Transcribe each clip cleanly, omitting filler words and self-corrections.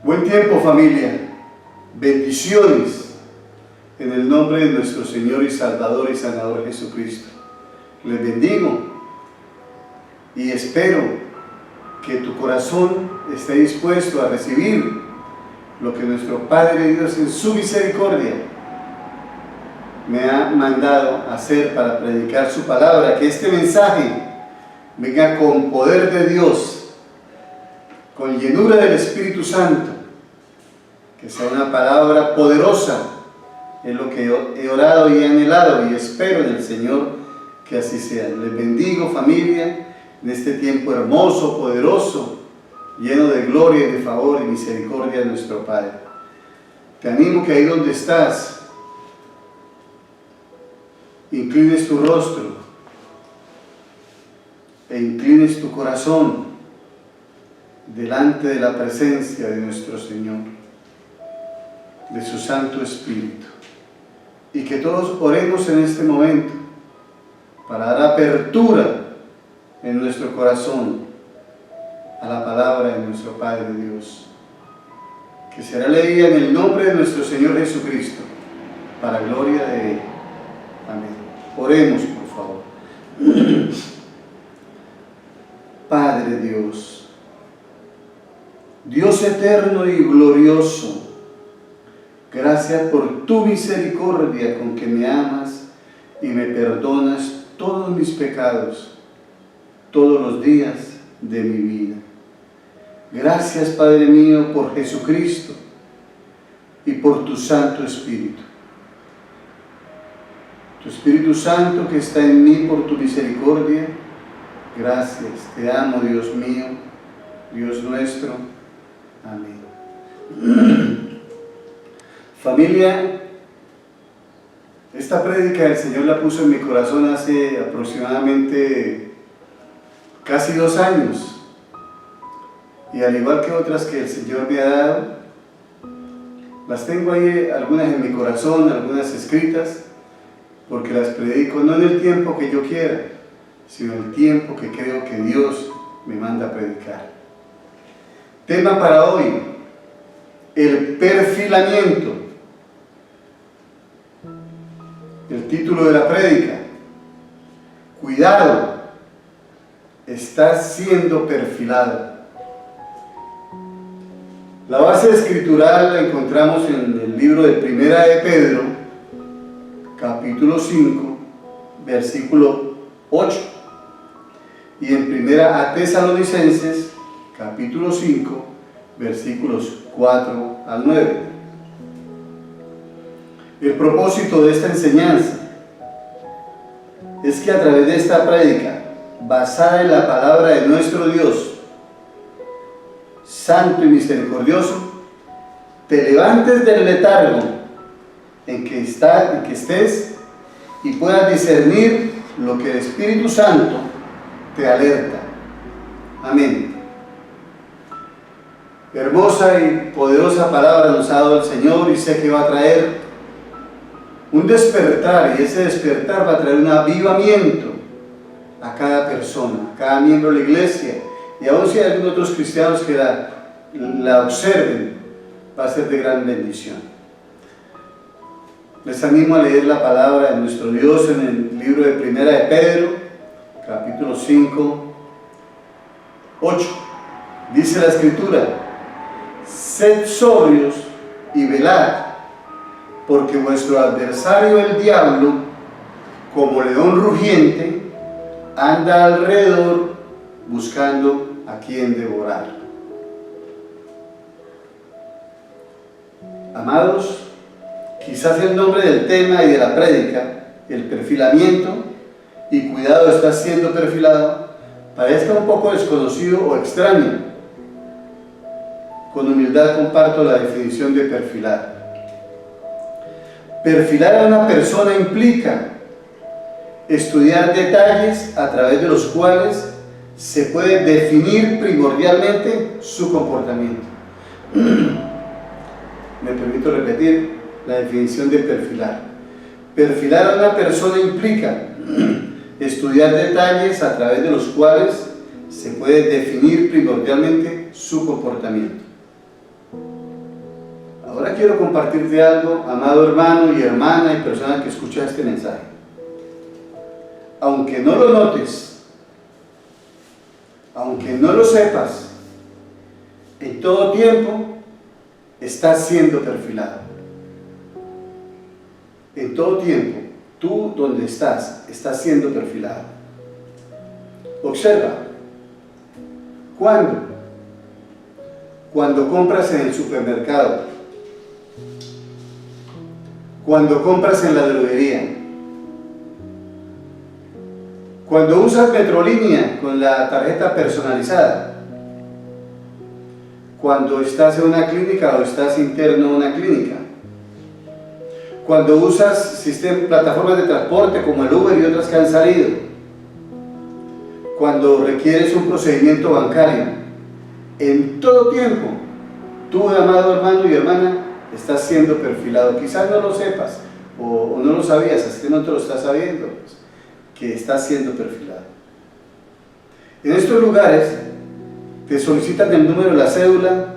Buen tiempo, familia. Bendiciones en el nombre de nuestro Señor y Salvador y Sanador Jesucristo. Les bendigo y espero que tu corazón esté dispuesto a recibir lo que nuestro Padre Dios en su misericordia me ha mandado hacer para predicar su palabra. Que este mensaje venga con poder de Dios, con llenura del Espíritu Santo, que sea una palabra poderosa. Es lo que he orado y he anhelado y espero en el Señor que así sea. Les bendigo, familia, en este tiempo hermoso, poderoso, lleno de gloria y de favor y misericordia de nuestro Padre. Te animo que ahí donde estás, inclines tu rostro e inclines tu corazón delante de la presencia de nuestro Señor, de su Santo Espíritu, y que todos oremos en este momento para dar apertura en nuestro corazón a la palabra de nuestro Padre Dios, que será leída en el nombre de nuestro Señor Jesucristo, para gloria de Él. Amén. Oremos, por favor. Padre Dios, Dios eterno y glorioso, gracias por tu misericordia con que me amas y me perdonas todos mis pecados, todos los días de mi vida. Gracias, Padre mío, por Jesucristo y por tu Santo Espíritu. Tu Espíritu Santo que está en mí por tu misericordia. Gracias, te amo, Dios mío, Dios nuestro. Amén. Familia, esta prédica el Señor la puso en mi corazón hace aproximadamente casi 2 años. Y al igual que otras que el Señor me ha dado, las tengo ahí algunas en mi corazón, algunas escritas, porque las predico no en el tiempo que yo quiera, sino en el tiempo que creo que Dios me manda a predicar. Tema para hoy: el perfilamiento. El título de la prédica: cuidado, estás siendo perfilado. La base escritural la encontramos en el libro de Primera de Pedro, capítulo 5, versículo 8, y en Primera a Tesalonicenses, capítulo 5, versículos 4 al 9. El propósito de esta enseñanza es que a través de esta prédica, basada en la palabra de nuestro Dios, santo y misericordioso, te levantes del letargo en que estés y puedas discernir lo que el Espíritu Santo te alerta. Amén. Hermosa y poderosa palabra nos ha dado el Señor, y sé que va a traer un despertar, y ese despertar va a traer un avivamiento a cada persona, a cada miembro de la iglesia, y aún si hay algunos otros cristianos que la observen, va a ser de gran bendición. Les animo a leer la palabra de nuestro Dios en el libro de Primera de Pedro, capítulo 5, 8. Dice la Escritura: sed sobrios y velad, porque vuestro adversario el diablo, como león rugiente, anda alrededor buscando a quien devorar. Amados, quizás el nombre del tema y de la prédica, el perfilamiento, y cuidado, estás siendo perfilado, parezca un poco desconocido o extraño. Con humildad comparto la definición de perfilar. Perfilar a una persona implica estudiar detalles a través de los cuales se puede definir primordialmente su comportamiento. Me permito repetir la definición de perfilar. Perfilar a una persona implica estudiar detalles a través de los cuales se puede definir primordialmente su comportamiento. Ahora quiero compartirte algo, amado hermano y hermana y persona que escucha este mensaje. Aunque no lo notes, aunque no lo sepas, en todo tiempo estás siendo perfilado. En todo tiempo, tú donde estás siendo perfilado. Observa, ¿cuándo? Cuando compras en el supermercado, cuando compras en la droguería, cuando usas Metrolínea con la tarjeta personalizada, cuando estás en una clínica o estás interno en una clínica, cuando usas plataformas de transporte como el Uber y otras que han salido, cuando requieres un procedimiento bancario, en todo tiempo, tú, amado hermano y hermana, estás siendo perfilado. Quizás no lo sepas o no lo sabías, así que no te lo estás sabiendo, pues, que estás siendo perfilado. En estos lugares te solicitan el número de la cédula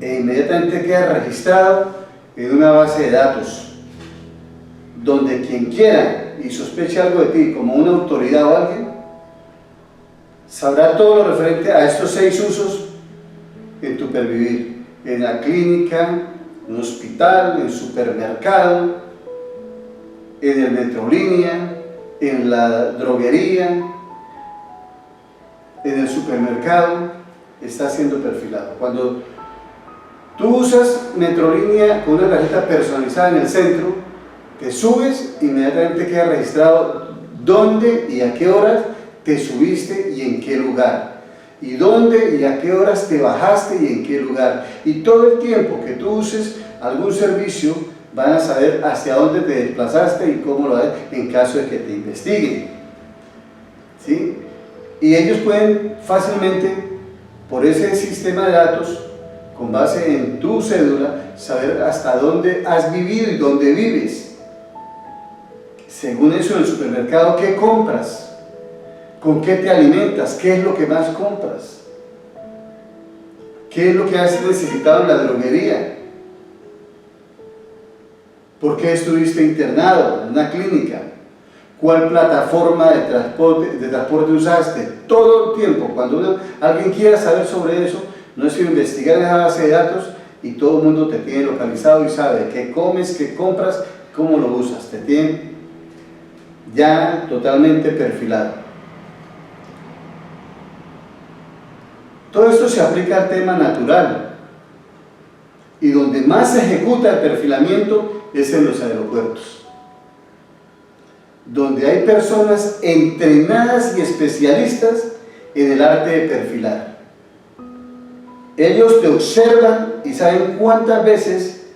e inmediatamente queda registrado en una base de datos, donde quien quiera y sospeche algo de ti como una autoridad o alguien, sabrá todo lo referente a estos 6 usos en tu pervivir, en la clínica, en un hospital, en el supermercado, en el Metrolínea, en la droguería, en el supermercado, está siendo perfilado. Cuando tú usas Metrolínea con una tarjeta personalizada en el centro, te subes, inmediatamente queda registrado dónde y a qué horas te subiste y en qué lugar, y dónde y a qué horas te bajaste y en qué lugar, y todo el tiempo que tú uses algún servicio van a saber hacia dónde te desplazaste y cómo lo haces en caso de que te investiguen, ¿sí? Y ellos pueden fácilmente, por ese sistema de datos, con base en tu cédula, saber hasta dónde has vivido y dónde vives. Según eso, en el supermercado, ¿qué compras? ¿Con qué te alimentas? ¿Qué es lo que más compras? ¿Qué es lo que has necesitado en la droguería? ¿Por qué estuviste internado en una clínica? ¿Cuál plataforma de transporte usaste? Todo el tiempo, cuando alguien quiera saber sobre eso, no es sino investigar en esa base de datos y todo el mundo te tiene localizado y sabe qué comes, qué compras, cómo lo usas. Te tiene ya totalmente perfilado. Todo esto se aplica al tema natural, y donde más se ejecuta el perfilamiento es en los aeropuertos, donde hay personas entrenadas y especialistas en el arte de perfilar. Ellos te observan y saben cuántas veces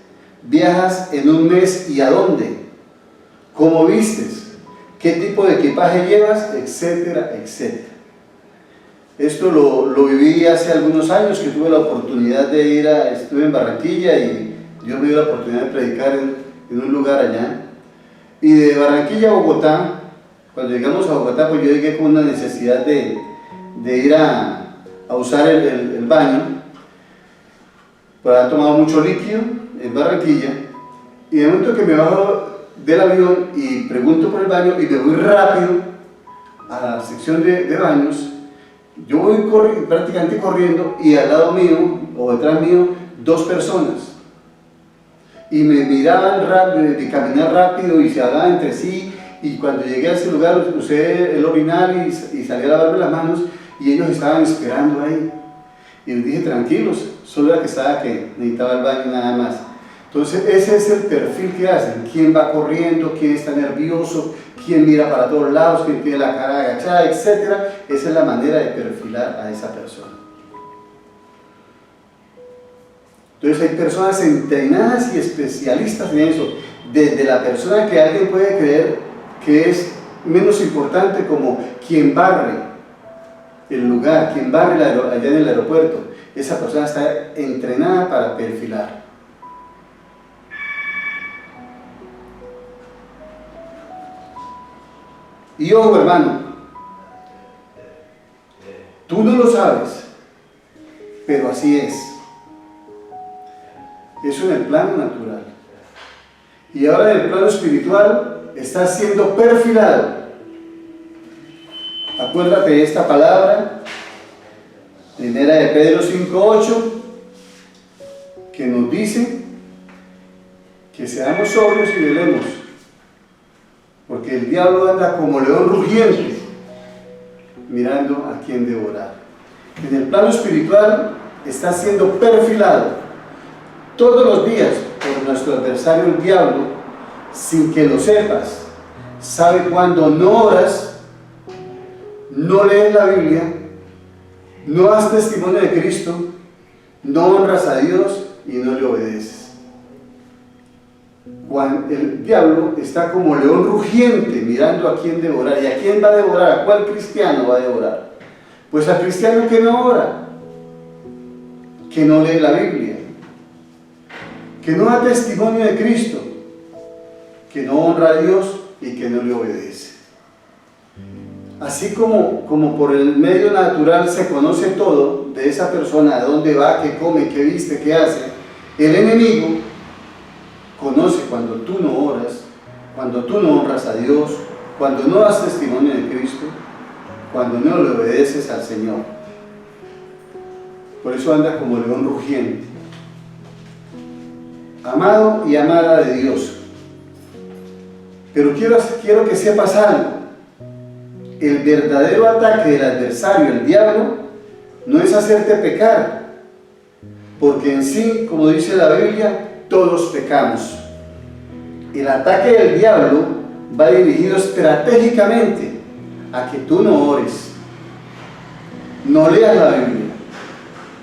viajas en un mes y a dónde, cómo vistes, qué tipo de equipaje llevas, etcétera, etcétera. Esto lo viví hace algunos años, que tuve la oportunidad de estuve en Barranquilla y Dios me dio la oportunidad de predicar en un lugar allá. Y de Barranquilla a Bogotá, cuando llegamos a Bogotá, pues yo llegué con una necesidad de ir a usar el baño, pues había tomado mucho líquido en Barranquilla, y de momento que me bajo del avión y pregunto por el baño y me voy rápido a la sección de baños. Yo voy prácticamente corriendo y al lado mío o detrás mío 2 personas y me miraban rápido, de caminar rápido y se hablaban entre sí, y cuando llegué a ese lugar usé el orinal y salí a lavarme las manos y ellos estaban esperando ahí y les dije tranquilos, solo era que necesitaba el baño nada más. Entonces ese es el perfil que hacen: quién va corriendo, quién está nervioso, quién mira para todos lados, quién tiene la cara agachada, etc. Esa es la manera de perfilar a esa persona. Entonces hay personas entrenadas y especialistas en eso, desde la persona que alguien puede creer que es menos importante, como quien barre el lugar, quien barre allá en el aeropuerto. Esa persona está entrenada para perfilar. Y ojo, hermano, tú no lo sabes, pero así es. Eso en el plano natural. Y ahora en el plano espiritual está siendo perfilado. Acuérdate de esta palabra, primera de Pedro 5:8, que nos dice que seamos sobrios y velemos, porque el diablo anda como león rugiente, mirando a quién devorar. En el plano espiritual está siendo perfilado todos los días por nuestro adversario el diablo, sin que lo sepas. Sabe cuando no oras, no lees la Biblia, no das testimonio de Cristo, no honras a Dios y no le obedeces. Cuando el diablo está como león rugiente mirando a quién devorar. ¿Y a quién va a devorar? ¿A cuál cristiano va a devorar? Pues al cristiano que no ora, que no lee la Biblia, que no da testimonio de Cristo, que no honra a Dios y que no le obedece. Así como por el medio natural se conoce todo de esa persona, de dónde va, qué come, qué viste, qué hace, el enemigo conoce cuando tú no oras, cuando tú no honras a Dios, cuando no das testimonio de Cristo, cuando no le obedeces al Señor. Por eso anda como león rugiente. Amado y amada de Dios. Pero quiero que sepas algo. El verdadero ataque del adversario, el diablo, no es hacerte pecar, porque en sí, como dice la Biblia, todos pecamos. El ataque del diablo va dirigido estratégicamente a que tú no ores, no leas la Biblia,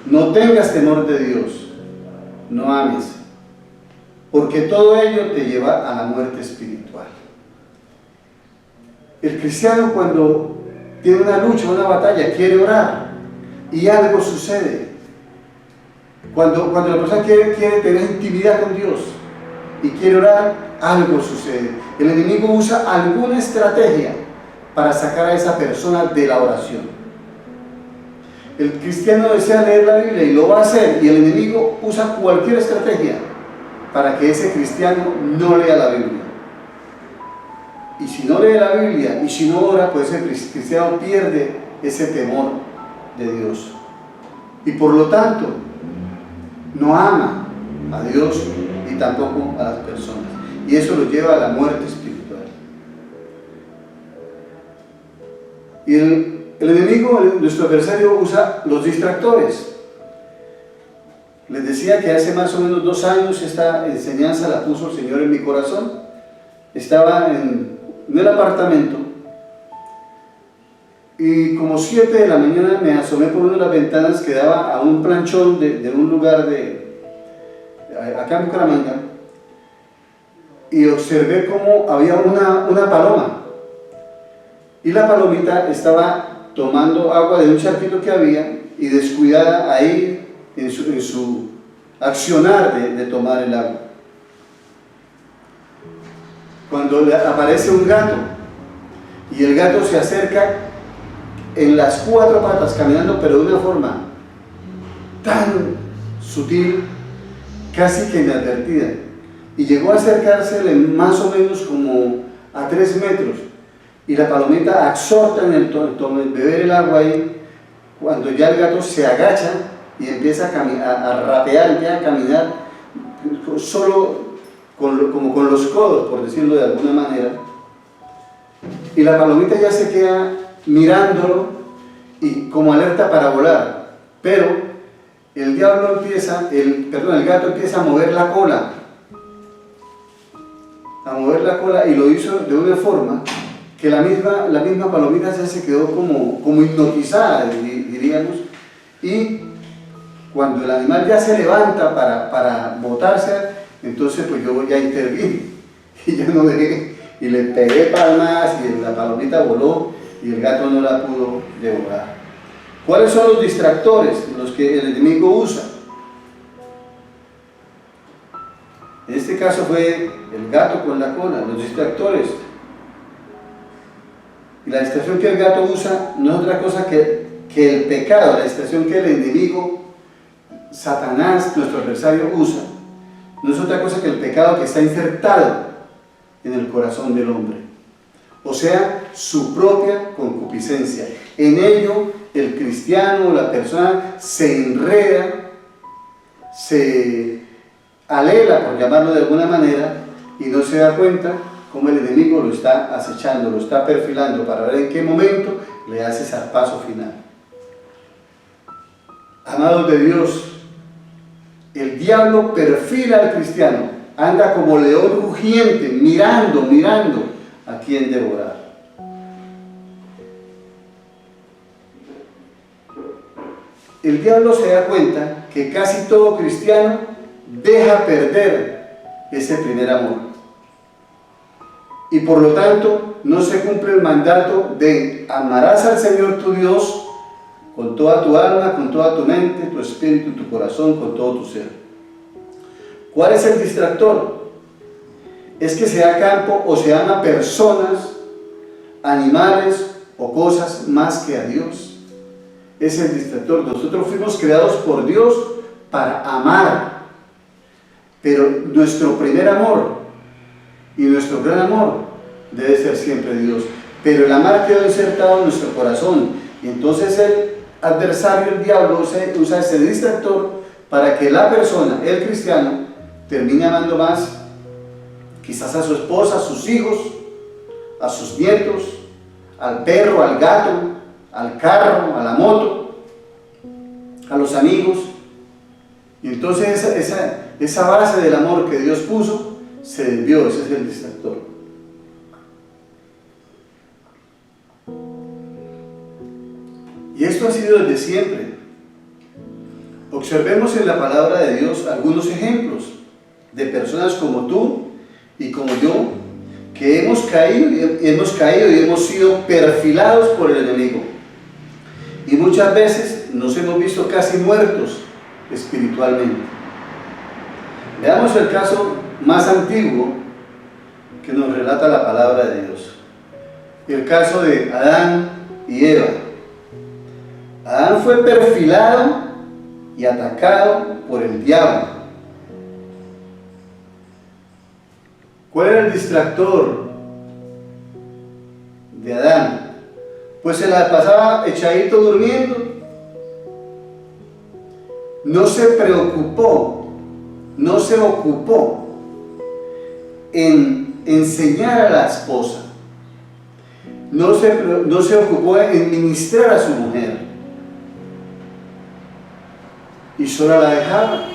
no tengas temor de Dios, no ames, porque todo ello te lleva a la muerte espiritual. El cristiano, cuando tiene una lucha, una batalla, quiere orar y algo sucede. Cuando la persona quiere tener intimidad con Dios y quiere orar, algo sucede. El enemigo usa alguna estrategia para sacar a esa persona de la oración. El cristiano desea leer la Biblia y lo va a hacer, y el enemigo usa cualquier estrategia para que ese cristiano no lea la Biblia. Y si no lee la Biblia y si no ora, pues el cristiano pierde ese temor de Dios. Y por lo tanto, no ama a Dios y tampoco a las personas. Y eso lo lleva a la muerte espiritual. Y el enemigo, nuestro adversario, usa los distractores. Les decía que hace más o menos 2 años esta enseñanza la puso el Señor en mi corazón. Estaba en el apartamento y como 7 de la mañana me asomé por una de las ventanas que daba a un planchón de un lugar acá en Bucaramanga, y observé cómo había una paloma, y la palomita estaba tomando agua de un charquito que había, y descuidada ahí en su accionar de tomar el agua. Cuando aparece un gato, y el gato se acerca en las 4 patas caminando, pero de una forma tan sutil, casi que inadvertida, y llegó a acercársele más o menos como a 3 metros, y la palomita absorta en el beber el agua ahí, cuando ya el gato se agacha y empieza a rapear, empieza a caminar solo como con los codos, por decirlo de alguna manera, y la palomita ya se queda mirándolo y como alerta para volar, pero el gato empieza a mover la cola, y lo hizo de una forma que la misma palomita ya se quedó como hipnotizada, diríamos, y cuando el animal ya se levanta para botarse, entonces pues yo ya intervine y ya no dejé, y le pegué palmas y la palomita voló y el gato no la pudo devorar. ¿Cuáles son los distractores, los que el enemigo usa? En este caso fue el gato con la cola, los distractores. Y la distracción que el gato usa no es otra cosa que el pecado, la distracción que el enemigo, Satanás, nuestro adversario, usa, no es otra cosa que el pecado que está insertado en el corazón del hombre. O sea, su propia concupiscencia. En ello, el cristiano o la persona se enreda, se alela, por llamarlo de alguna manera, y no se da cuenta cómo el enemigo lo está acechando, lo está perfilando para ver en qué momento le hace zarpazo final. Amados de Dios, el diablo perfila al cristiano, anda como león rugiente, mirando a quién devorar. El diablo se da cuenta que casi todo cristiano deja perder ese primer amor. Y por lo tanto no se cumple el mandato de amarás al Señor tu Dios con toda tu alma, con toda tu mente, tu espíritu, tu corazón, con todo tu ser. ¿Cuál es el distractor? Es que se da campo o se ama a personas, animales o cosas más que a Dios. Es el distractor. Nosotros fuimos creados por Dios para amar, pero nuestro primer amor y nuestro gran amor debe ser siempre Dios. Pero el amar quedó insertado en nuestro corazón, y entonces el adversario, el diablo, usa ese distractor para que la persona, el cristiano, termine amando más quizás a su esposa, a sus hijos, a sus nietos, al perro, al gato, al carro, a la moto, a los amigos. Y entonces esa base del amor que Dios puso se desvió. Ese es el distractor. Y esto ha sido desde siempre. Observemos en la palabra de Dios algunos ejemplos de personas como tú y como yo, que hemos caído y hemos sido perfilados por el enemigo. Y muchas veces nos hemos visto casi muertos espiritualmente. Veamos el caso más antiguo que nos relata la palabra de Dios. El caso de Adán y Eva. Adán fue perfilado y atacado por el diablo. ¿Cuál era el distractor de Adán? Pues se la pasaba echadito durmiendo. No se preocupó, no se ocupó en enseñar a la esposa. No se ocupó en ministrar a su mujer. Y solo la dejaba.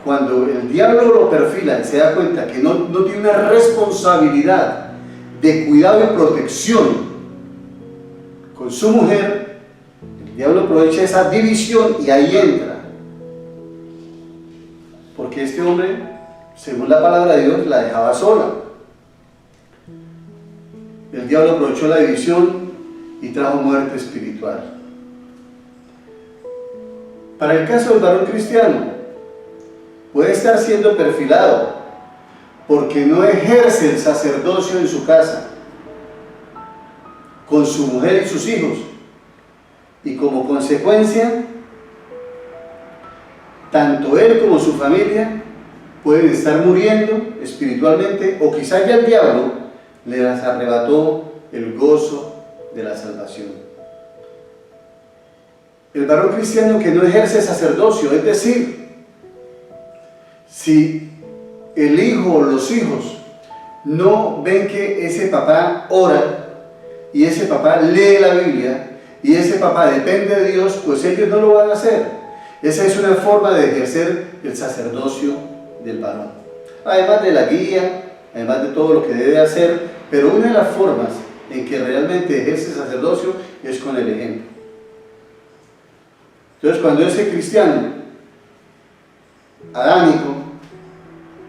Cuando el diablo lo perfila y se da cuenta que no tiene una responsabilidad de cuidado y protección con su mujer, el diablo aprovecha esa división y ahí entra. Porque este hombre, según la palabra de Dios, la dejaba sola. El diablo aprovechó la división y trajo muerte espiritual. Para el caso del varón cristiano, puede estar siendo perfilado porque no ejerce el sacerdocio en su casa, con su mujer y sus hijos, y como consecuencia, tanto él como su familia pueden estar muriendo espiritualmente, o quizás ya el diablo les arrebató el gozo de la salvación. El varón cristiano que no ejerce sacerdocio, es decir, si el hijo o los hijos no ven que ese papá ora y ese papá lee la Biblia y ese papá depende de Dios, pues ellos no lo van a hacer. Esa es una forma de ejercer el sacerdocio del varón. Además de la guía, además de todo lo que debe hacer, pero una de las formas en que realmente ejerce el sacerdocio es con el ejemplo. Entonces, cuando ese cristiano adánico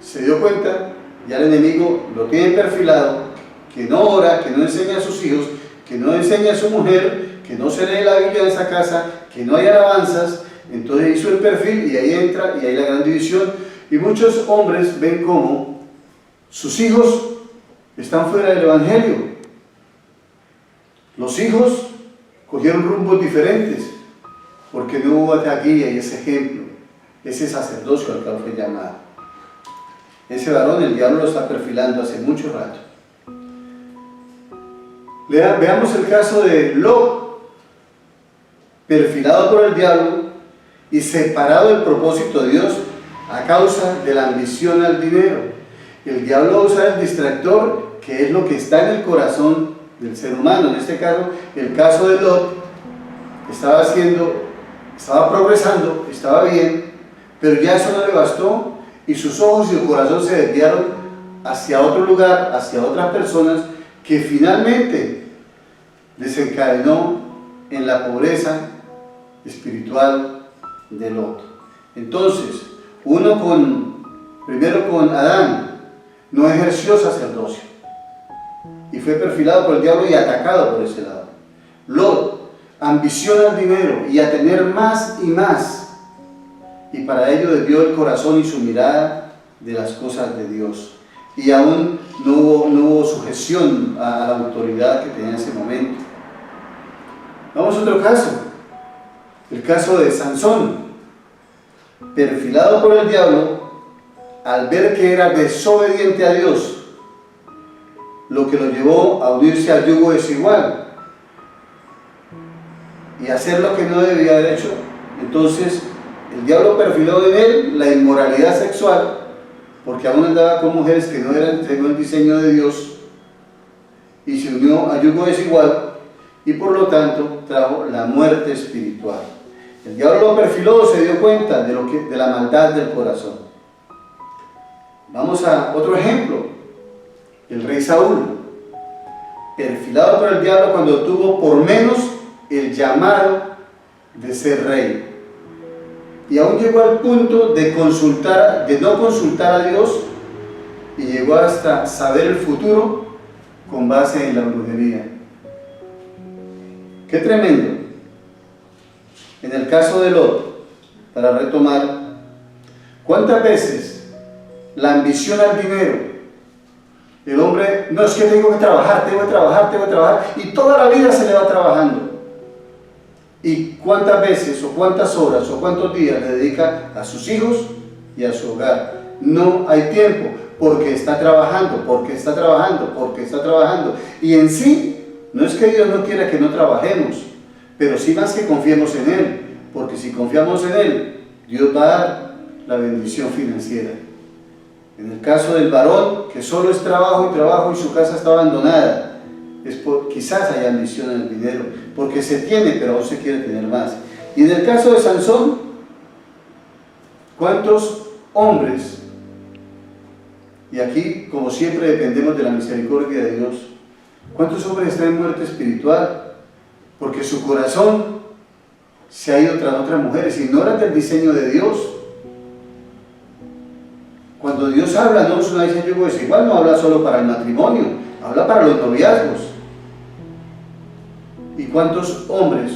se dio cuenta, ya el enemigo lo tiene perfilado, que no ora, que no enseña a sus hijos, que no enseña a su mujer, que no se lee la Biblia en esa casa, que no hay alabanzas, entonces hizo el perfil y ahí entra y hay la gran división. Y muchos hombres ven cómo sus hijos están fuera del Evangelio. Los hijos cogieron rumbos diferentes porque no hubo esa guía y ese ejemplo, ese sacerdocio al cual fue llamado. Ese varón el diablo lo está perfilando hace mucho rato. Veamos el caso de Lot, perfilado por el diablo y separado del propósito de Dios a causa de la ambición al dinero. El diablo usa el distractor, que es lo que está en el corazón del ser humano. En este caso, el caso de Lot, estaba progresando, estaba bien, pero ya eso no le bastó y sus ojos y su corazón se desviaron hacia otro lugar, hacia otras personas, que finalmente desencadenó en la pobreza espiritual de Lot. Entonces, primero con Adán, no ejerció sacerdocio y fue perfilado por el diablo y atacado por ese lado. Lot, ambición al dinero y a tener más y más, y para ello desvió el corazón y su mirada de las cosas de Dios, y aún no hubo sujeción a la autoridad que tenía en ese momento. Vamos a otro caso, el caso de Sansón, perfilado por el diablo, al ver que era desobediente a Dios, lo que lo llevó a unirse al yugo desigual y hacer lo que no debía haber hecho. Entonces el diablo perfiló en él la inmoralidad sexual, porque aún andaba con mujeres que no eran según el diseño de Dios, y se unió al yugo desigual, y por lo tanto trajo la muerte espiritual. El diablo lo perfiló, se dio cuenta de la maldad del corazón. Vamos a otro ejemplo, el rey Saúl, perfilado por el diablo cuando tuvo por menos el llamado de ser rey, y aún llegó al punto de no consultar a Dios, y llegó hasta saber el futuro con base en la brujería. ¡Qué tremendo! En el caso de Lot, para retomar, ¿cuántas veces la ambición al dinero? El hombre, no, es que tengo que trabajar, y toda la vida se le va trabajando. ¿Y cuántas veces, o cuántas horas, o cuántos días le dedica a sus hijos y a su hogar? No hay tiempo, porque está trabajando. Y en sí, no es que Dios no quiera que no trabajemos, pero sí más que confiemos en Él, porque si confiamos en Él, Dios va a dar la bendición financiera. En el caso del varón, que solo es trabajo y su casa está abandonada, quizás haya ambición en el dinero, porque se tiene, pero aún se quiere tener más. Y en el caso de Sansón, ¿cuántos hombres? Y aquí, como siempre, dependemos de la misericordia de Dios. ¿Cuántos hombres están en muerte espiritual? Porque su corazón se ha ido tras otras mujeres, ignoran del diseño de Dios. Cuando Dios habla, no es una diseño desigual, no habla solo para el matrimonio, habla para los noviazgos. ¿Y cuántos hombres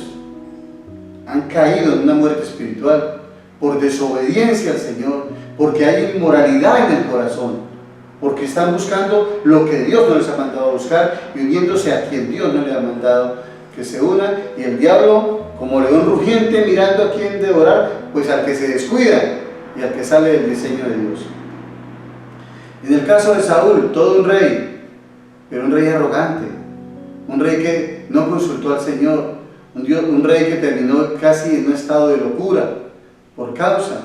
han caído en una muerte espiritual por desobediencia al Señor? Porque hay inmoralidad en el corazón, porque están buscando lo que Dios no les ha mandado a buscar y uniéndose a quien Dios no les ha mandado que se unan, y el diablo, como león rugiente, mirando a quien devorar, pues al que se descuida y al que sale del diseño de Dios. En el caso de Saúl, todo un rey, pero un rey arrogante, un rey que no consultó al Señor, un rey que terminó casi en un estado de locura por causa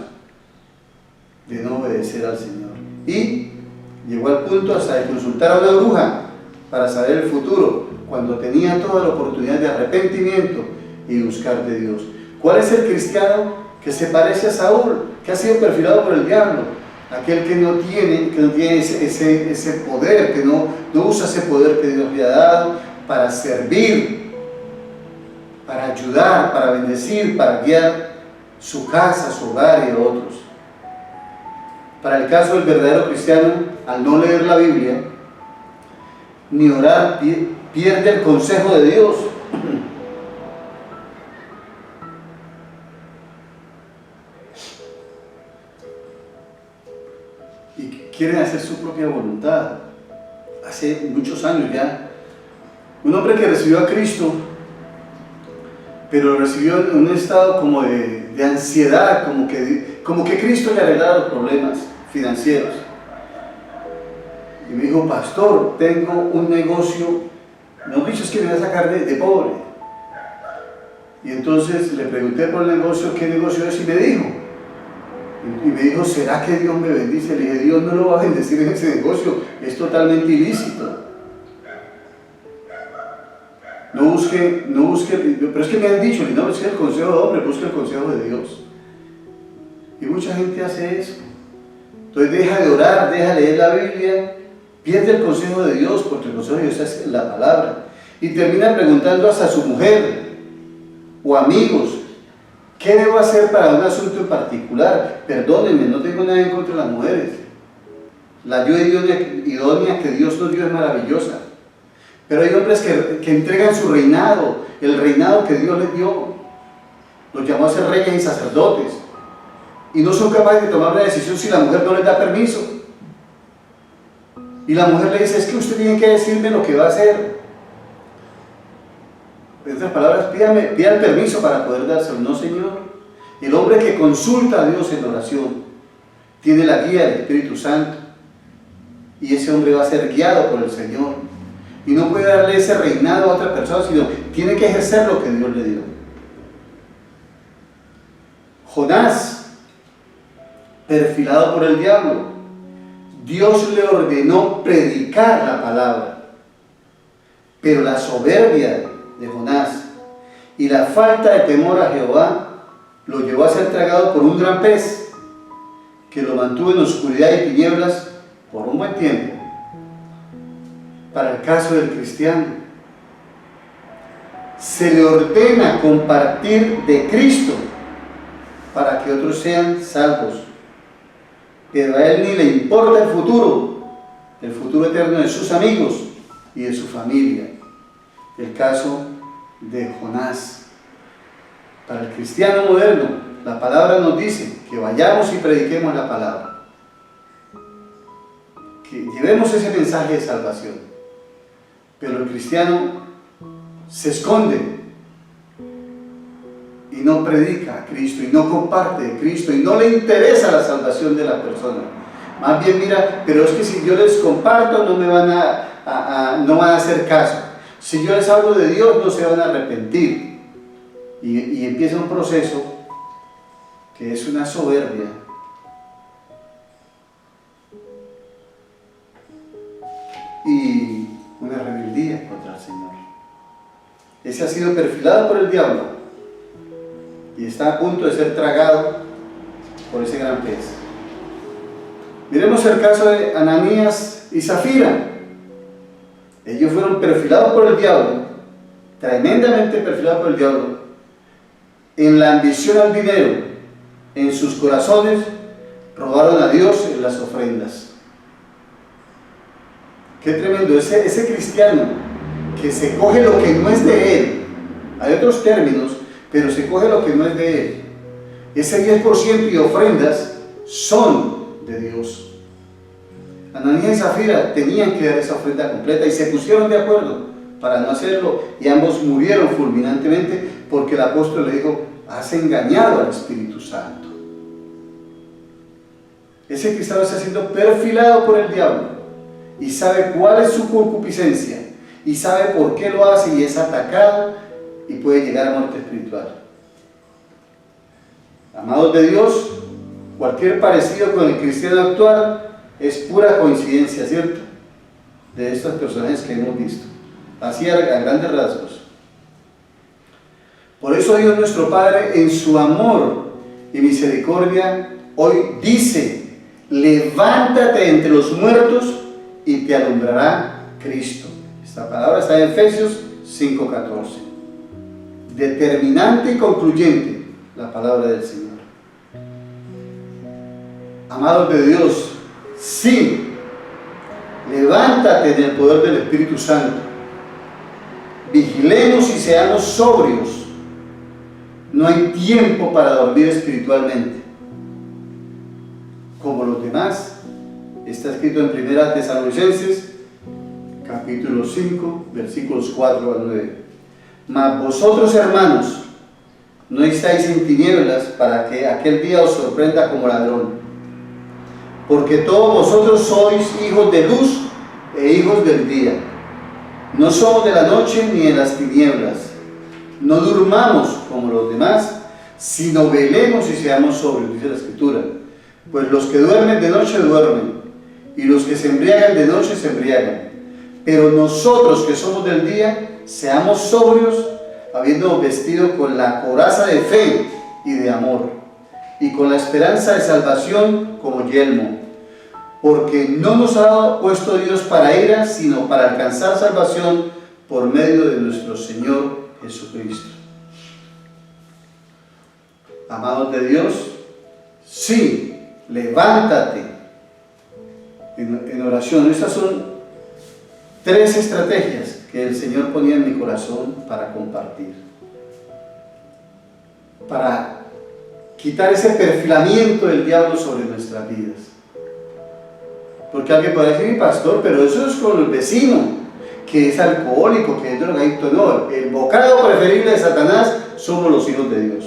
de no obedecer al Señor. Y llegó al punto hasta de consultar a una bruja para saber el futuro, cuando tenía toda la oportunidad de arrepentimiento y buscar de Dios. ¿Cuál es el cristiano que se parece a Saúl, que ha sido perfilado por el diablo? Aquel que no tiene ese poder, que no usa ese poder que Dios le ha dado para servir, para ayudar, para bendecir, para guiar su casa, su hogar y a otros. Para el caso del verdadero cristiano, al no leer la Biblia ni orar, pierde el consejo de Dios. Y quieren hacer su propia voluntad. Hace muchos años ya, un hombre que recibió a Cristo, pero lo recibió en un estado como de ansiedad, como que Cristo le arreglara los problemas financieros. y me dijo, pastor, tengo un negocio, no dicho es que me voy a sacar de pobre. Y entonces le pregunté por el negocio, ¿qué negocio es? Y me dijo, ¿será que Dios me bendice? Le dije, Dios no lo va a bendecir en ese negocio, es totalmente ilícito. No busque, pero es que me han dicho, no busque el consejo de hombre, busque el consejo de Dios. Y mucha gente hace eso. Entonces deja de orar, deja de leer la Biblia, pierde el consejo de Dios, porque el consejo de Dios es la palabra. Y termina preguntando hasta a su mujer o amigos, ¿qué debo hacer para un asunto en particular? Perdónenme, no tengo nada en contra de las mujeres. La ayuda idónea que Dios nos dio es maravillosa. Pero hay hombres que entregan su reinado, el reinado que Dios les dio. Los llamó a ser reyes y sacerdotes. Y no son capaces de tomar una decisión si la mujer no les da permiso. Y la mujer le dice, es que usted tiene que decirme lo que va a hacer. En otras palabras, pida el permiso para poder dárselo. No, Señor. El hombre que consulta a Dios en oración tiene la guía del Espíritu Santo. Y ese hombre va a ser guiado por el Señor. Y no puede darle ese reinado a otra persona, sino tiene que ejercer lo que Dios le dio. Jonás, perfilado por el diablo, Dios le ordenó predicar la palabra. Pero la soberbia de Jonás y la falta de temor a Jehová lo llevó a ser tragado por un gran pez que lo mantuvo en oscuridad y tinieblas por un buen tiempo. Para el caso del cristiano, se le ordena compartir de Cristo para que otros sean salvos, pero a él ni le importa el futuro eterno de sus amigos y de su familia. El caso de Jonás. Para el cristiano moderno, la palabra nos dice que vayamos y prediquemos la palabra, que llevemos ese mensaje de salvación. Pero el cristiano se esconde y no predica a Cristo y no comparte a Cristo y no le interesa la salvación de la persona. Más bien mira, pero es que si yo les comparto no me van no van a hacer caso. Si yo les hablo de Dios no se van a arrepentir. Y empieza un proceso que es una soberbia. Y una rebeldía contra el Señor. Ese ha sido perfilado por el diablo y está a punto de ser tragado por ese gran pez. Miremos el caso de Ananías y Zafira. Ellos fueron perfilados por el diablo, tremendamente perfilados por el diablo, en la ambición al dinero. En sus corazones robaron a Dios en las ofrendas. Qué tremendo, ese cristiano que se coge lo que no es de él. Hay otros términos, pero se coge lo que no es de él. Ese 10% y ofrendas son de Dios. Ananías y Zafira tenían que dar esa ofrenda completa y se pusieron de acuerdo para no hacerlo y ambos murieron fulminantemente porque el apóstol le dijo, has engañado al Espíritu Santo. Ese cristiano está siendo perfilado por el diablo y sabe cuál es su concupiscencia y sabe por qué lo hace y es atacado y puede llegar a muerte espiritual. Amados de Dios, cualquier parecido con el cristiano actual es pura coincidencia, ¿cierto? De estos personajes que hemos visto, así a grandes rasgos. Por eso Dios nuestro Padre, en su amor y misericordia, hoy dice, levántate entre los muertos y te alumbrará Cristo. Esta palabra está en Efesios 5:14. Determinante y concluyente la palabra del Señor. Amados de Dios, sí, levántate en el poder del Espíritu Santo. Vigilemos y seamos sobrios. No hay tiempo para dormir espiritualmente. Como los demás, está escrito en 1 Tesalonicenses, capítulo 5, versículos 4 al 9. Mas vosotros, hermanos, no estáis en tinieblas para que aquel día os sorprenda como ladrón. Porque todos vosotros sois hijos de luz e hijos del día. No somos de la noche ni de las tinieblas. No durmamos como los demás, sino velemos y seamos sobrios, dice la Escritura. Pues los que duermen de noche duermen, y los que se embriagan de noche se embriagan. Pero nosotros que somos del día, seamos sobrios, habiendo vestido con la coraza de fe y de amor, y con la esperanza de salvación como yelmo. Porque no nos ha puesto Dios para ira, sino para alcanzar salvación por medio de nuestro Señor Jesucristo. Amados de Dios, sí, levántate en oración. Estas son 3 estrategias que el Señor ponía en mi corazón para compartir, para quitar ese perfilamiento del diablo sobre nuestras vidas. Porque alguien puede decir, pastor, pero eso es con el vecino, que es alcohólico, que es drogadicto. No, el bocado preferible de Satanás somos los hijos de Dios.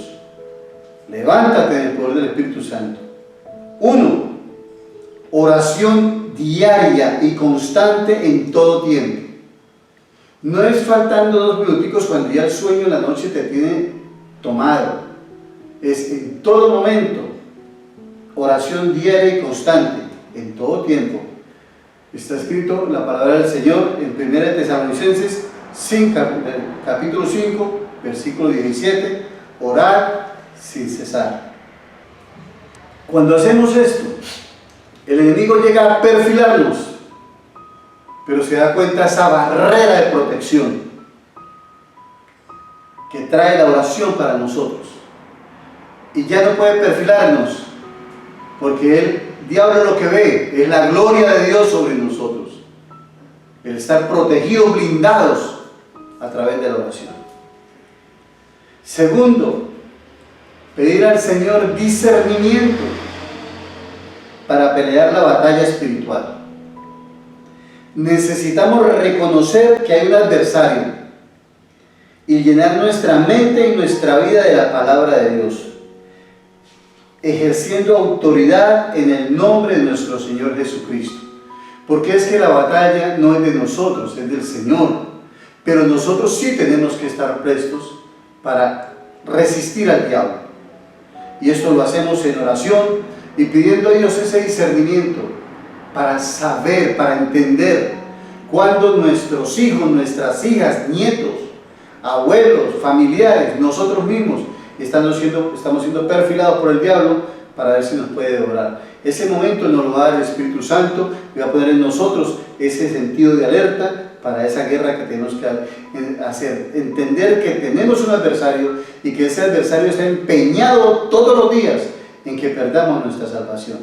Levántate en el poder del Espíritu Santo. 1. Oración diaria y constante en todo tiempo. No es faltando 2 minuticos cuando ya el sueño en la noche te tiene tomado. Es en todo momento. Oración diaria y constante, en todo tiempo. Está escrito la palabra del Señor en 1 Tesalonicenses 5, capítulo 5, versículo 17. Orar sin cesar. Cuando hacemos esto, el enemigo llega a perfilarnos, pero se da cuenta esa barrera de protección que trae la oración para nosotros, y ya no puede perfilarnos, porque el diablo lo que ve es la gloria de Dios sobre nosotros, el estar protegidos, blindados a través de la oración. Segundo, pedir al Señor discernimiento para pelear la batalla espiritual. Necesitamos reconocer que hay un adversario y llenar nuestra mente y nuestra vida de la palabra de Dios, ejerciendo autoridad en el nombre de nuestro Señor Jesucristo. Porque es que la batalla no es de nosotros, es del Señor. Pero nosotros sí tenemos que estar prestos para resistir al diablo. Y esto lo hacemos en oración y pidiendo a Dios ese discernimiento para saber, para entender cuando nuestros hijos, nuestras hijas, nietos, abuelos, familiares, nosotros mismos estamos siendo perfilados por el diablo para ver si nos puede devorar. Ese momento nos lo va a dar el Espíritu Santo y va a poner en nosotros ese sentido de alerta para esa guerra que tenemos que hacer. Entender que tenemos un adversario y que ese adversario está empeñado todos los días en que perdamos nuestra salvación.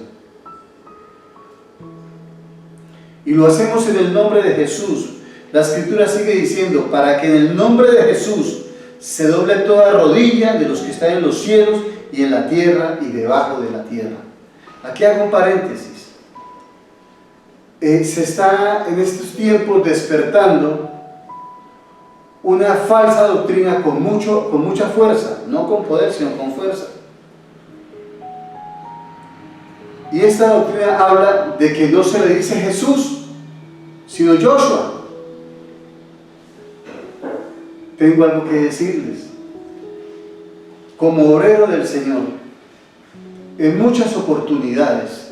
Y lo hacemos en el nombre de Jesús. La Escritura sigue diciendo, para que en el nombre de Jesús se doble toda rodilla de los que están en los cielos y en la tierra y debajo de la tierra. Aquí hago un paréntesis. Se está en estos tiempos despertando una falsa doctrina con mucha fuerza, no con poder, sino con fuerza. Y esta doctrina habla de que no se le dice Jesús, sino Joshua. Tengo algo que decirles. Como obrero del Señor, en muchas oportunidades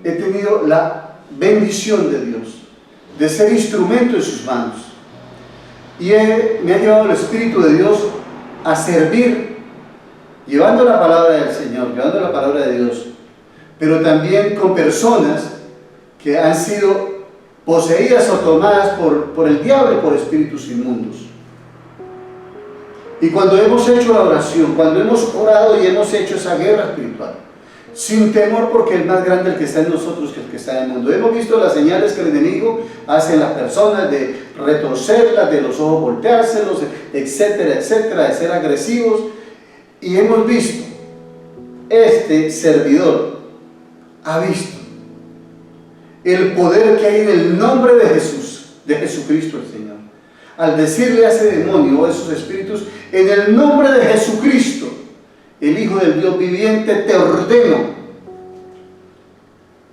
he tenido la bendición de Dios de ser instrumento en sus manos, y me ha llevado el Espíritu de Dios a servir, llevando la palabra del Señor, llevando la palabra de Dios, pero también con personas que han sido poseídas o tomadas por el diablo, por espíritus inmundos. Y cuando hemos hecho la oración, cuando hemos orado y hemos hecho esa guerra espiritual, sin temor, porque el más grande es el que está en nosotros que el que está en el mundo. Hemos visto las señales que el enemigo hace en las personas, de retorcerlas, de los ojos volteárselos, etcétera, etcétera, de ser agresivos. Y hemos visto, este servidor ha visto el poder que hay en el nombre de Jesús, de Jesucristo el Señor. Al decirle a ese demonio o a esos espíritus, en el nombre de Jesucristo, el Hijo del Dios viviente, te ordeno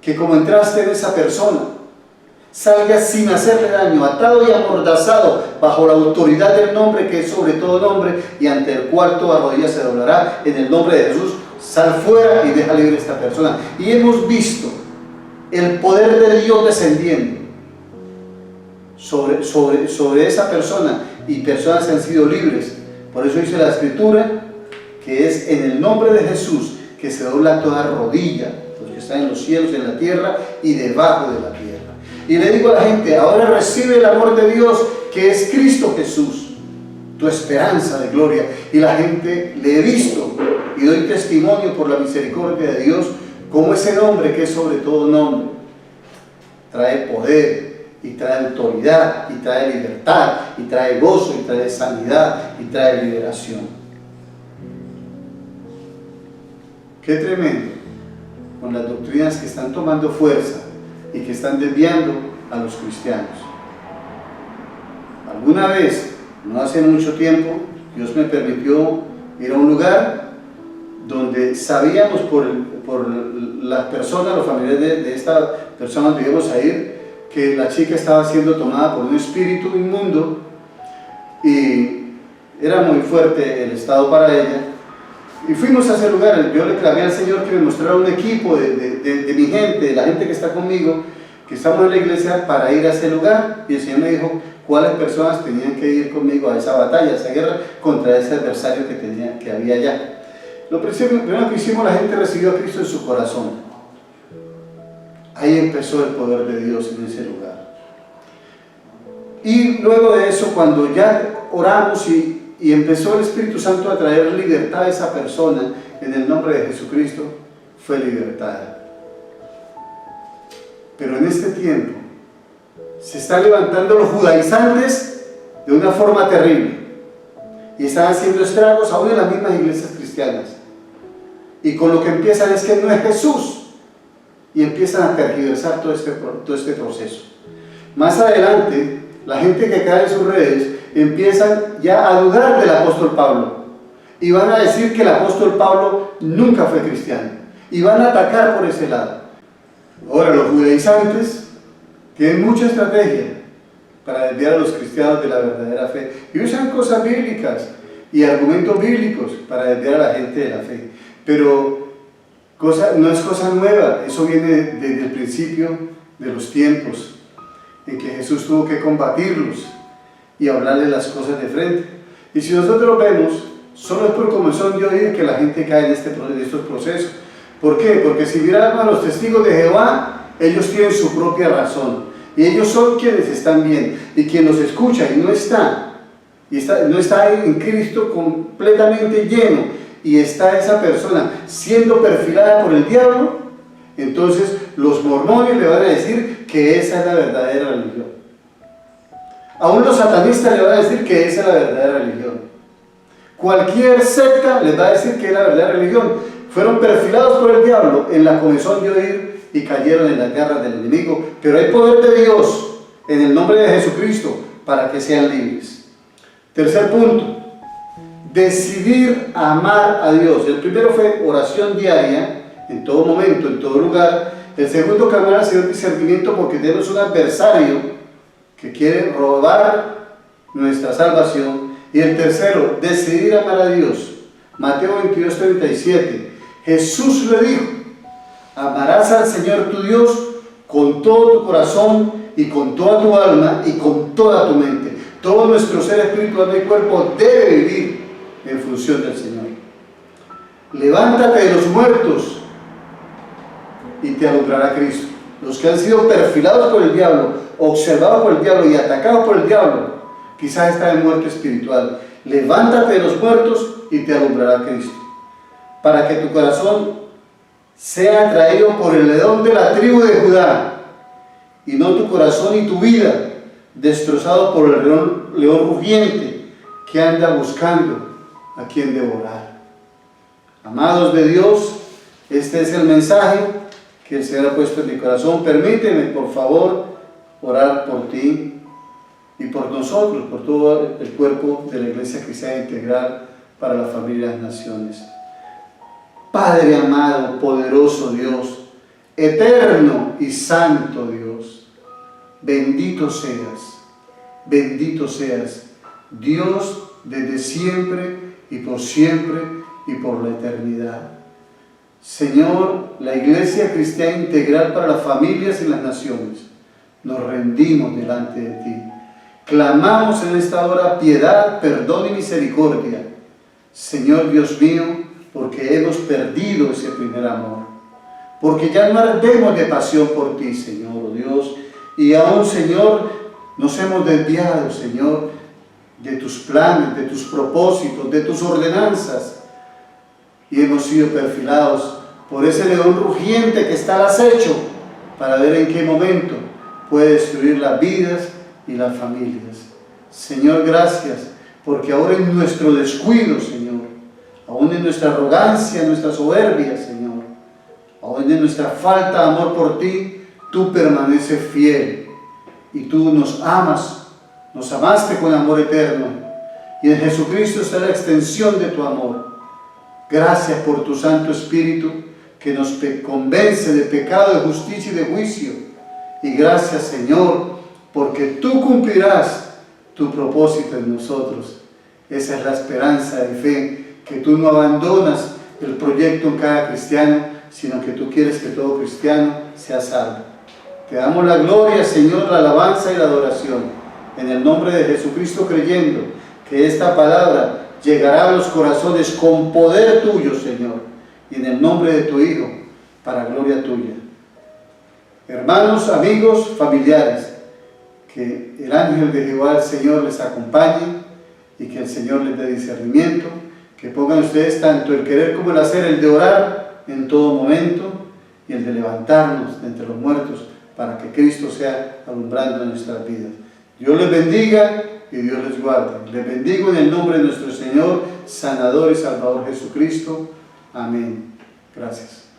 que como entraste en esa persona, salga sin hacerle daño, atado y amordazado bajo la autoridad del nombre que es sobre todo nombre y ante el cual toda rodilla se doblará en el nombre de Jesús. Sal fuera y deja libre a esta persona. Y hemos visto el poder de Dios descendiendo sobre esa persona, y personas han sido libres. Por eso dice la Escritura que es en el nombre de Jesús que se dobla toda rodilla, los que están en los cielos, en la tierra y debajo de la tierra. Y le digo a la gente, ahora recibe el amor de Dios que es Cristo Jesús, tu esperanza de gloria. Y la gente le he visto y doy testimonio por la misericordia de Dios como ese nombre que es sobre todo nombre trae poder y trae autoridad y trae libertad y trae gozo y trae sanidad y trae liberación. Qué tremendo con las doctrinas que están tomando fuerza y que están desviando a los cristianos. Alguna vez, no hace mucho tiempo, Dios me permitió ir a un lugar donde sabíamos por las personas, los familiares de esta persona donde íbamos a ir, que la chica estaba siendo tomada por un espíritu inmundo y era muy fuerte el estado para ella. Y fuimos a ese lugar. Yo le clamé al Señor que me mostrara un equipo de mi gente, de la gente que está conmigo, que estamos en la iglesia, para ir a ese lugar. Y el Señor me dijo cuáles personas tenían que ir conmigo a esa batalla, a esa guerra contra ese adversario que había allá. Lo primero que hicimos, la gente recibió a Cristo en su corazón. Ahí empezó el poder de Dios en ese lugar. Y luego de eso, cuando ya oramos y empezó el Espíritu Santo a traer libertad a esa persona, en el nombre de Jesucristo, fue libertada. Pero en este tiempo se están levantando los judaizantes de una forma terrible y están haciendo estragos aún en las mismas iglesias cristianas, y con lo que empiezan es que no es Jesús, y empiezan a tergiversar todo este proceso. Más adelante, la gente que cae en sus redes empiezan ya a dudar del apóstol Pablo y van a decir que el apóstol Pablo nunca fue cristiano y van a atacar por ese lado. Ahora, los judaizantes tienen mucha estrategia para desviar a los cristianos de la verdadera fe y usan cosas bíblicas y argumentos bíblicos para desviar a la gente de la fe, pero no es cosa nueva. Eso viene desde el principio de los tiempos en que Jesús tuvo que combatirlos y hablarles las cosas de frente. Y si nosotros vemos, solo es por comezón de oír que la gente cae en estos procesos. ¿Por qué? Porque si miramos a los testigos de Jehová, ellos tienen su propia razón y ellos son quienes están bien, y quien los escucha y no está en Cristo completamente lleno, y está esa persona siendo perfilada por el diablo, entonces los mormones le van a decir que esa es la verdadera religión. Aún los satanistas le van a decir que esa es la verdadera religión. Cualquier secta les va a decir que es la verdadera religión. Fueron perfilados por el diablo en la comezón de oír y cayeron en las garras del enemigo. Pero hay poder de Dios en el nombre de Jesucristo para que sean libres. Tercer punto: decidir amar a Dios. El primero fue oración diaria, en todo momento, en todo lugar. El segundo, clamar al Señor discernimiento, porque tenemos un adversario que quiere robar nuestra salvación. Y el tercero, decidir amar a Dios. Mateo 22:37. Jesús le dijo: amarás al Señor tu Dios con todo tu corazón y con toda tu alma y con toda tu mente. Todo nuestro ser, espíritu, alma y cuerpo debe vivir en función del Señor. Levántate de los muertos y te alumbrará Cristo. Los que han sido perfilados por el diablo, observados por el diablo y atacados por el diablo, quizás están en muerte espiritual. Levántate de los muertos y te alumbrará Cristo, para que tu corazón sea atraído por el león de la tribu de Judá, y no tu corazón y tu vida destrozado por el león rugiente que anda buscando a quien devorar. Amados de Dios, este es el mensaje que el Señor ha puesto en mi corazón. Permíteme, por favor, orar por ti y por nosotros, por todo el cuerpo de la Iglesia Cristiana Integral para la Familia de las Naciones. Padre amado, poderoso Dios, eterno y santo Dios, bendito seas, Dios desde siempre y por la eternidad. Señor, la Iglesia Cristiana Integral para las Familias y las Naciones, nos rendimos delante de ti. Clamamos en esta hora piedad, perdón y misericordia, Señor Dios mío, porque hemos perdido ese primer amor, porque ya no ardemos de pasión por ti, Señor, oh Dios, y aún, Señor, nos hemos desviado, Señor, de tus planes, de tus propósitos, de tus ordenanzas, y hemos sido perfilados por ese león rugiente que está al acecho para ver en qué momento puede destruir las vidas y las familias. Señor, gracias, porque ahora en nuestro descuido, Señor, aún en nuestra arrogancia, en nuestra soberbia, Señor, aún en nuestra falta de amor por ti, tú permaneces fiel y tú nos amas, nos amaste con amor eterno, y en Jesucristo está la extensión de tu amor. Gracias por tu Santo Espíritu que nos convence de pecado, de justicia y de juicio. Y gracias, Señor, porque tú cumplirás tu propósito en nosotros. Esa es la esperanza de fe, que tú no abandonas el proyecto en cada cristiano, sino que tú quieres que todo cristiano sea salvo. Te damos la gloria, Señor, la alabanza y la adoración, en el nombre de Jesucristo, creyendo que esta palabra llegará a los corazones con poder tuyo, Señor, y en el nombre de tu Hijo, para gloria tuya. Hermanos, amigos, familiares, que el ángel de Jehová, el Señor, les acompañe y que el Señor les dé discernimiento, que pongan ustedes tanto el querer como el hacer, el de orar en todo momento y el de levantarnos de entre los muertos para que Cristo sea alumbrando en nuestras vidas. Dios les bendiga y Dios les guarde. Les bendigo en el nombre de nuestro Señor, Sanador y Salvador Jesucristo. Amén. Gracias.